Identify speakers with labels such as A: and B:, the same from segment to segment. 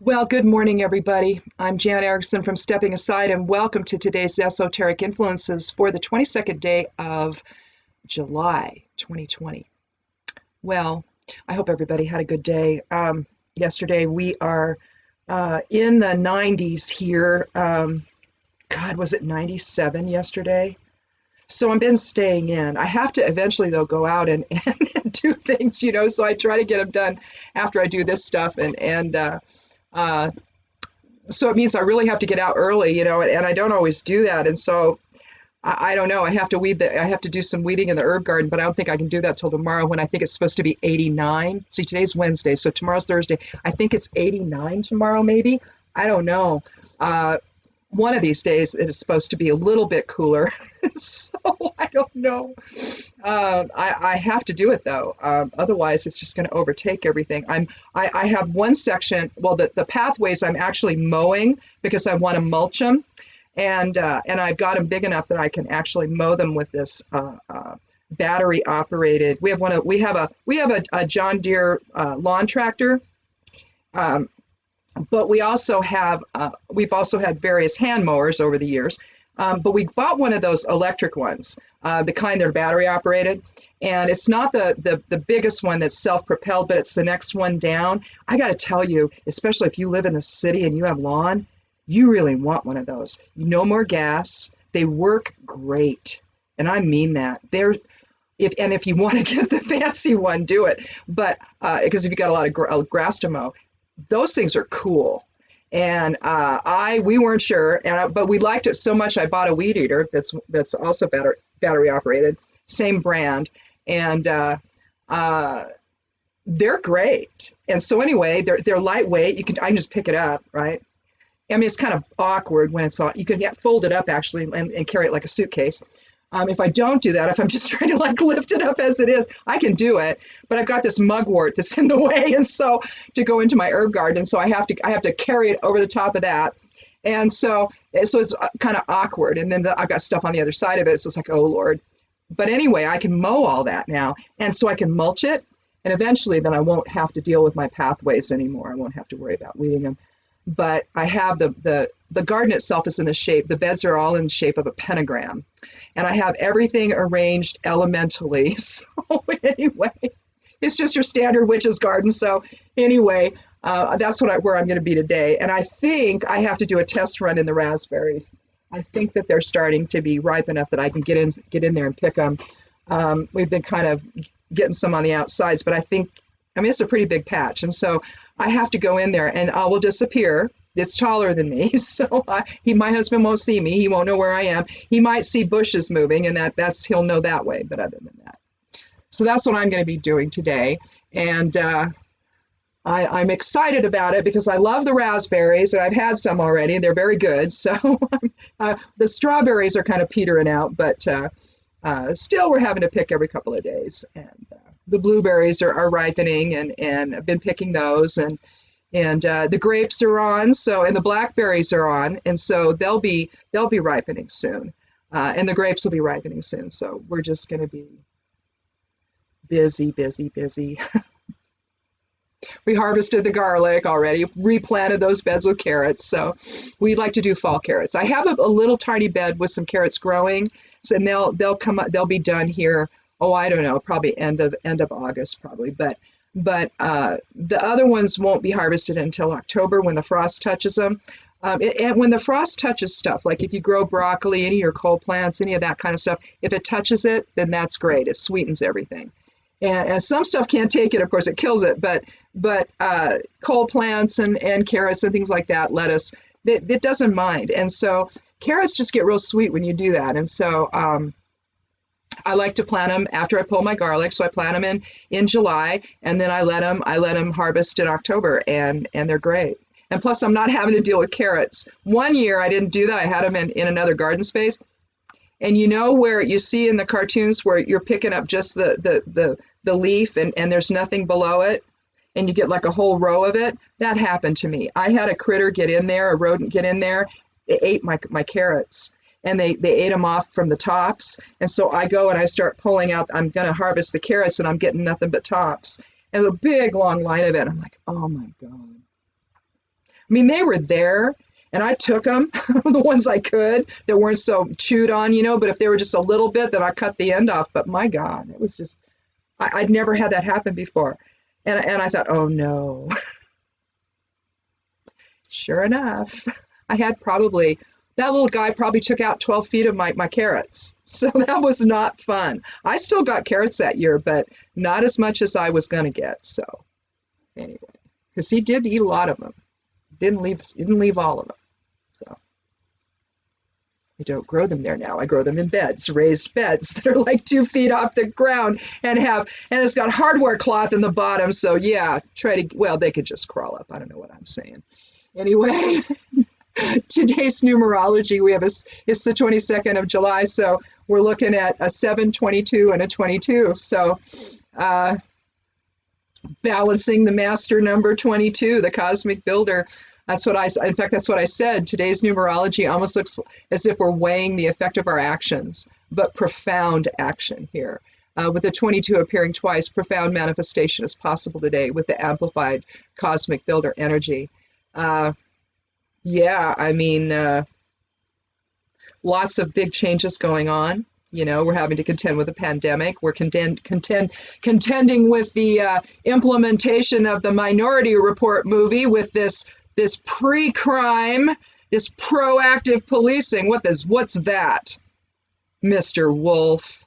A: Well, good morning, everybody. I'm Jan Erickson from Stepping Aside, and welcome to today's Esoteric Influences for the 22nd day of July 2020. Well, I hope everybody had a good day. Yesterday, we are in the 90s here. God, was it 97 yesterday? So I've been staying in. I have to eventually, though, go out and do things, so I try to get them done after I do this stuff. Uh, so it means I really have to get out early, and I don't always do that. And so I don't know. I have to do some weeding in the herb garden, but I don't think I can do that till tomorrow when I think it's supposed to be 89. See, today's Wednesday, so tomorrow's Thursday. I think it's 89 tomorrow, maybe. I don't know. One of these days it is supposed to be a little bit cooler, so I don't know. I have to do it though. Otherwise, it's just going to overtake everything. I have one section. Well, the pathways I'm actually mowing because I want to mulch them, and I've got them big enough that I can actually mow them with this battery operated. We have a John Deere lawn tractor. But we've also had various hand mowers over the years. But we bought one of those electric ones, the kind that are battery operated. And it's not the biggest one that's self-propelled, but it's the next one down. I got to tell you, especially if you live in the city and you have lawn, you really want one of those. No more gas. They work great. And I mean that. If you want to get the fancy one, do it. But because if you got a lot of grass to mow, those things are cool. And we weren't sure, but we liked it so much. I bought a weed eater that's also battery operated, same brand, and they're great. And so anyway, they're lightweight. I can just pick it up, right? I mean, it's kind of awkward when it's all, you can fold it up actually and carry it like a suitcase. If I don't do that, if I'm just trying to lift it up as it is, I can do it. But I've got this mugwort that's in the way, and so to go into my herb garden, so I have to carry it over the top of that, and so it's kind of awkward. And then I've got stuff on the other side of it, so it's like, oh Lord. But anyway, I can mow all that now, and so I can mulch it, and eventually then I won't have to deal with my pathways anymore. I won't have to worry about weeding them. But I have the garden itself is in the shape, the beds are all in the shape of a pentagram. And I have everything arranged elementally. So anyway, it's just your standard witch's garden. So anyway, that's where I'm going to be today. And I think I have to do a test run in the raspberries. I think that they're starting to be ripe enough that I can get in there and pick them. We've been kind of getting some on the outsides, but I mean, it's a pretty big patch. And so I have to go in there and I will disappear. It's taller than me, so my husband won't see me. He won't know where I am. He might see bushes moving, and he'll know that way. But other than that, so that's what I'm going to be doing today, and I'm excited about it because I love the raspberries, and I've had some already. They're very good. So the strawberries are kind of petering out, but still, we're having to pick every couple of days, and the blueberries are ripening, and I've been picking those, and the grapes are on, and the blackberries are on, and so they'll be ripening soon, and the grapes will be ripening soon. So we're just going to be busy, busy, busy. We harvested the garlic already, replanted those beds with carrots. So we'd like to do fall carrots. I have a little tiny bed with some carrots growing, and they'll be done here. Oh, I don't know, probably end of August, probably, but the other ones won't be harvested until October when the frost touches them. And when the frost touches stuff, like if you grow broccoli, any of your cole plants, any of that kind of stuff, if it touches it, then that's great. It sweetens everything. And some stuff can't take it, of course, it kills it. But cole plants and carrots and things like that, lettuce, it doesn't mind. And so carrots just get real sweet when you do that. And so I like to plant them after I pull my garlic, so I plant them in July, and then I let them harvest in October, and they're great. And plus, I'm not having to deal with carrots. One year I didn't do that. I had them in another garden space, and where you see in the cartoons where you're picking up just the leaf and there's nothing below it, and you get like a whole row of it. That happened to me. I had a critter get in there, a rodent get in there. It ate my carrots. And they ate them off from the tops. And so I go and I start pulling out, I'm going to harvest the carrots, and I'm getting nothing but tops. And a big long line of it. I'm like, oh my God. mean, they were there and I took them, the ones I could that weren't so chewed on, but if they were just a little bit, then I cut the end off. But my God, it was just, I'd never had that happen before. And I thought, oh no. Sure enough, I had probably, that little guy probably took out 12 feet of my carrots. So that was not fun. I still got carrots that year, but not as much as I was going to get. So anyway, because he did eat a lot of them. Didn't leave all of them. So I don't grow them there now. I grow them in beds, raised beds that are like 2 feet off the ground and it's got hardware cloth in the bottom. So yeah, they could just crawl up. I don't know what I'm saying. Anyway, today's numerology, it's the 22nd of July. So we're looking at a 7, 22, and a 22. So balancing the master number 22, the cosmic builder. That's what I said. Today's numerology almost looks as if we're weighing the effect of our actions, but profound action here. With the 22 appearing twice, profound manifestation is possible today with the amplified cosmic builder energy. Lots of big changes going on. We're having to contend with a pandemic. We're contending with the implementation of the Minority Report movie with this pre-crime, this proactive policing. What's that, Mr. Wolf?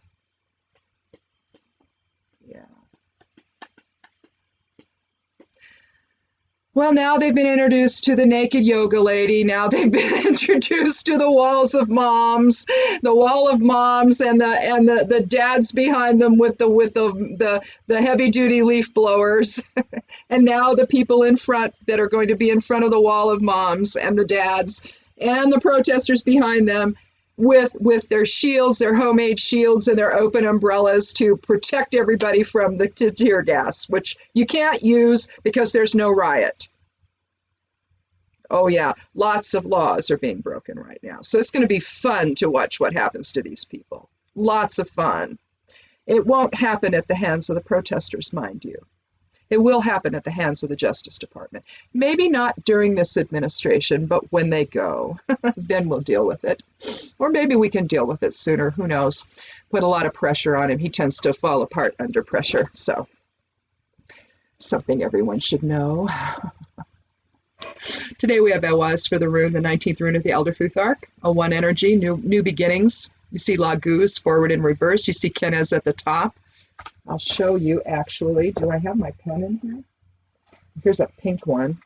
A: Yeah. Well, now they've been introduced to the naked yoga lady. Now they've been introduced to the walls of moms, the wall of moms, and the dads behind them with the heavy duty leaf blowers, and now the people in front that are going to be in front of the wall of moms and the dads and the protesters behind them with their shields, their homemade shields, and their open umbrellas to protect everybody from the tear gas, which you can't use because there's no riot. Oh yeah, lots of laws are being broken right now. So it's going to be fun to watch what happens to these people. Lots of fun. It won't happen at the hands of the protesters, mind you. It will happen at the hands of the Justice Department. Maybe not during this administration, but when they go, then we'll deal with it. Or maybe we can deal with it sooner. Who knows? Put a lot of pressure on him. He tends to fall apart under pressure. So, something everyone should know. Today we have Elwaz for the rune, the 19th rune of the Elder Futhark, a 1 energy, new beginnings. You see Laguz forward and reverse. You see Kenez at the top. I'll show you, actually. Do I have my pen in here? Here's a pink one.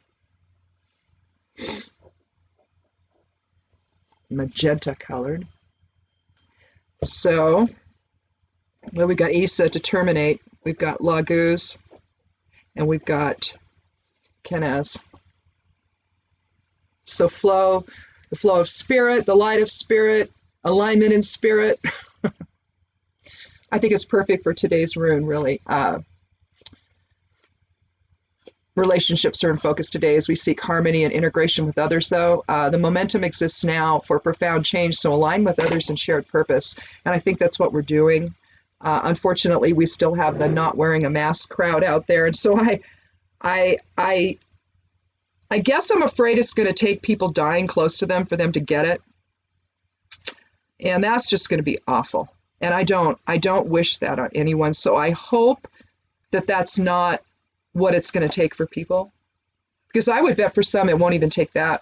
A: Magenta colored. So, well, we've got Isa to terminate. We've got Laguz. And we've got Kenez. So the flow of spirit, the light of spirit, alignment in spirit. I think it's perfect for today's rune, really. Relationships are in focus today as we seek harmony and integration with others, though. The momentum exists now for profound change, so align with others in shared purpose. And I think that's what we're doing. Unfortunately, we still have the not wearing a mask crowd out there. And so I guess I'm afraid it's going to take people dying close to them for them to get it. And that's just going to be awful. And I don't wish that on anyone. So I hope that that's not what it's going to take for people. Because I would bet for some it won't even take that.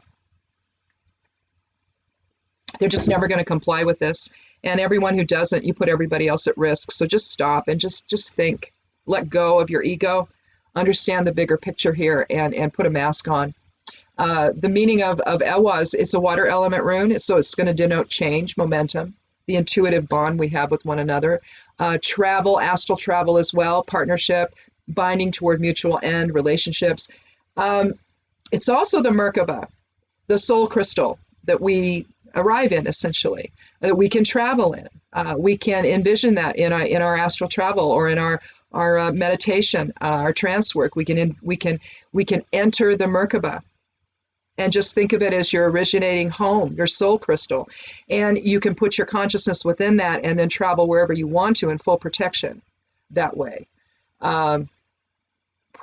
A: They're just never going to comply with this. And everyone who doesn't, you put everybody else at risk. So just stop and just think. Let go of your ego. Understand the bigger picture here and put a mask on. The meaning of Elwaz, it's a water element rune. So it's going to denote change, momentum, the intuitive bond we have with one another, travel, astral travel as well, partnership, binding toward mutual end, relationships. It's also the Merkaba, the soul crystal that we arrive in, essentially, that we can travel in. We can envision that in our astral travel or in our meditation, our trance work. We can enter the Merkaba. And just think of it as your originating home, your soul crystal. And you can put your consciousness within that and then travel wherever you want to in full protection that way.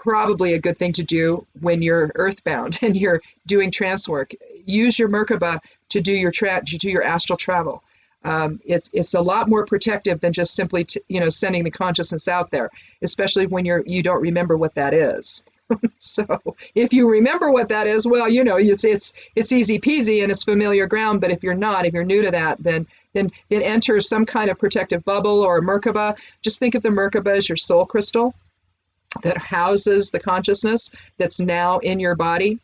A: probably a good thing to do when you're earthbound and you're doing trance work. Use your Merkaba to do your astral travel. It's a lot more protective than just simply sending the consciousness out there, especially when you don't remember what that is. So if you remember what that is, well, it's easy peasy and it's familiar ground. But if you're new to that, then enter some kind of protective bubble or a Merkaba. Just think of the Merkaba as your soul crystal that houses the consciousness that's now in your body.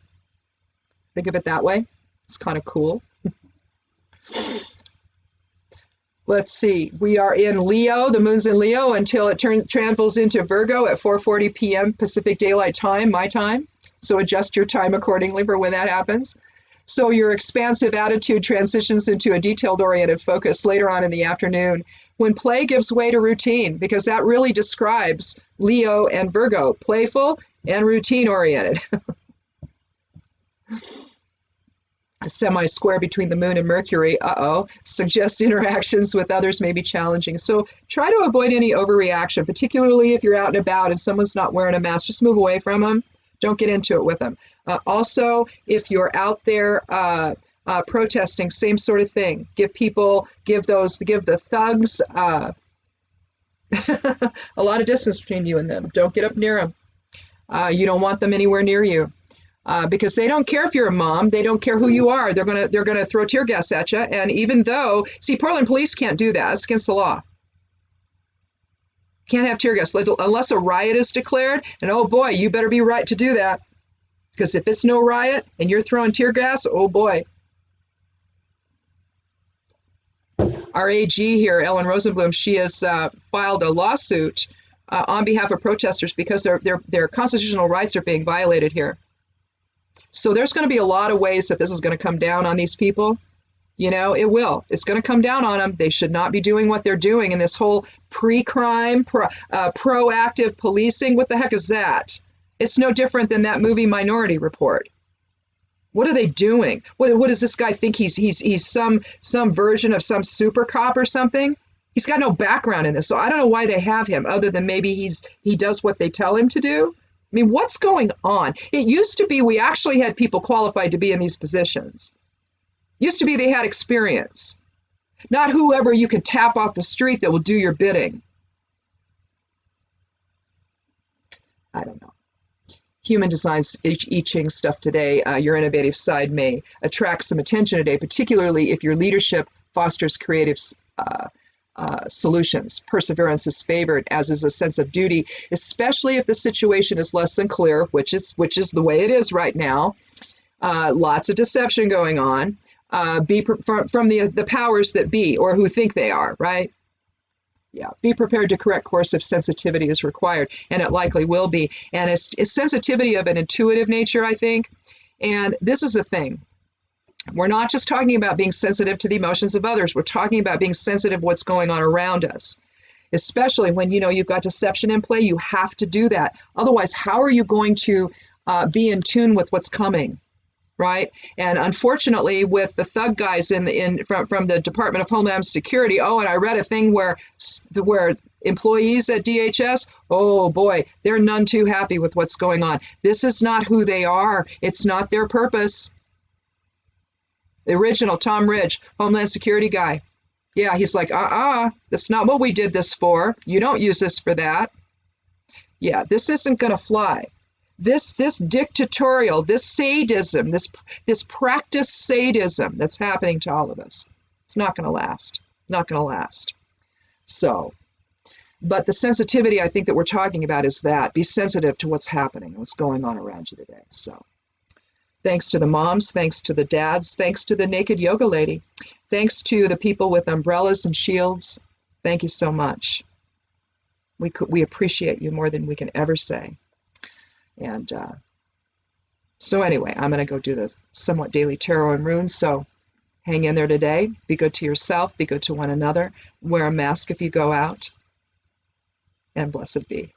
A: Think of it that way. It's kind of cool. Let's see. We are in Leo. The moon's in Leo until it travels into Virgo at 4:40 p.m. Pacific Daylight Time, my time. So adjust your time accordingly for when that happens. So your expansive attitude transitions into a detailed-oriented focus later on in the afternoon when play gives way to routine, because that really describes Leo and Virgo, playful and routine-oriented. A semi-square between the moon and Mercury, suggests interactions with others may be challenging. So try to avoid any overreaction, particularly if you're out and about and someone's not wearing a mask. Just move away from them. Don't get into it with them. Also, if you're out there protesting, same sort of thing. Give the thugs a lot of distance between you and them. Don't get up near them. You don't want them anywhere near you. Because they don't care if you're a mom, they don't care who you are. They're gonna throw tear gas at you. And even though, Portland police can't do that. It's against the law. Can't have tear gas unless a riot is declared. And oh boy, you better be right to do that. Because if it's no riot and you're throwing tear gas, oh boy. Our AG here, Ellen Rosenblum, she has filed a lawsuit on behalf of protesters because their constitutional rights are being violated here. So there's going to be a lot of ways that this is going to come down on these people. It will. It's going to come down on them. They should not be doing what they're doing. And this whole pre-crime, proactive policing, what the heck is that? It's no different than that movie Minority Report. What are they doing? What does this guy think he's some version of some super cop or something? He's got no background in this. So I don't know why they have him other than maybe he does what they tell him to do. I mean, what's going on? It used to be we actually had people qualified to be in these positions. Used to be they had experience, not whoever you can tap off the street that will do your bidding. I don't know. Human designs I Ching stuff today, your innovative side may attract some attention today, particularly if your leadership fosters creative solutions. Perseverance is favored, as is a sense of duty, especially if the situation is less than clear, which is the way it is right now. Lots of deception going on. From the powers that be, or who think they are, right? Yeah, be prepared to correct course if sensitivity is required, and it likely will be. And it's sensitivity of an intuitive nature, I think. And this is the thing. We're not just talking about being sensitive to the emotions of others. We're talking about being sensitive to what's going on around us, especially when you've got deception in play. You have to do that. Otherwise, how are you going to be in tune with what's coming, right? And unfortunately, with the thug guys from the Department of Homeland Security, and I read a thing where employees at DHS, oh boy, they're none too happy with what's going on. This is not who they are. It's not their purpose. The original Tom Ridge, Homeland Security guy. Yeah, he's like, that's not what we did this for. You don't use this for that. Yeah, this isn't going to fly. This dictatorial, this sadism, this practice sadism that's happening to all of us, it's not going to last. Not going to last. So, but the sensitivity I think that we're talking about is that. Be sensitive to what's happening, what's going on around you today. So. Thanks to the moms, thanks to the dads, thanks to the naked yoga lady, thanks to the people with umbrellas and shields. Thank you so much. We appreciate you more than we can ever say. And so anyway, I'm going to go do the somewhat daily tarot and runes. So hang in there today. Be good to yourself. Be good to one another. Wear a mask if you go out. And blessed be.